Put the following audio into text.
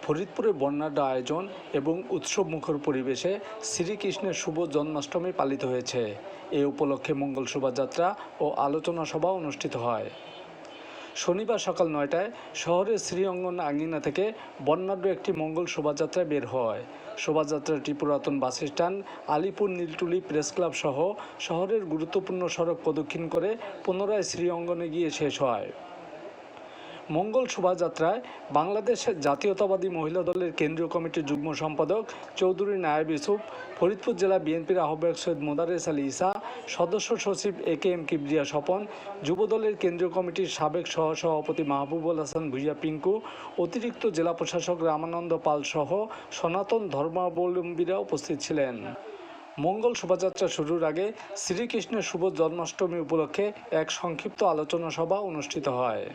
ফরিদপুরে বর্ণাঢ্য আয়োজন এবং উৎসবমুখর পরিবেশে শ্রীকৃষ্ণের শুভ জন্মাষ্টমী পালিত হয়েছে। এ উপলক্ষে মঙ্গল শোভাযাত্রা ও আলোচনা সভা অনুষ্ঠিত হয়। শনিবার সকাল ৯টায় শহরের শ্রীঅঙ্গন আঙিনা থেকে বর্ণাঢ্য একটি মঙ্গল শোভাযাত্রা বের হয়। শোভাযাত্রাটি পুরাতন বাসস্ট্যান্ড, আলিপুর নীলটুলি প্রেসক্লাব সহ শহরের গুরুত্বপূর্ণ সড়ক প্রদক্ষিণ করে পুনরায় শ্রীঅঙ্গনে গিয়ে শেষ হয়। মঙ্গল শোভাযাত্রায় বাংলাদেশ জাতীয়তাবাদী মহিলা দলের কেন্দ্রীয় কমিটির যুগ্ম সম্পাদক চৌধুরী নায়েব ইউসুফ, ফরিদপুর জেলা বিএনপির আহ্বায়ক সৈয়দ মোদারেস আলী ঈসা, সদস্য সচিব একেএম কিবরিয়া স্বপন, যুবদলের কেন্দ্রীয় কমিটির সাবেক সহসভাপতি মাহবুবুল হাসান ভূঁইয়া পিঙ্কু, অতিরিক্ত জেলা প্রশাসক রামানন্দ পাল সহ সনাতন ধর্মাবলম্বীরা উপস্থিত ছিলেন। মঙ্গল শোভাযাত্রা শুরুর আগে শ্রীকৃষ্ণের শুভ জন্মাষ্টমী উপলক্ষে এক সংক্ষিপ্ত আলোচনা সভা অনুষ্ঠিত হয়।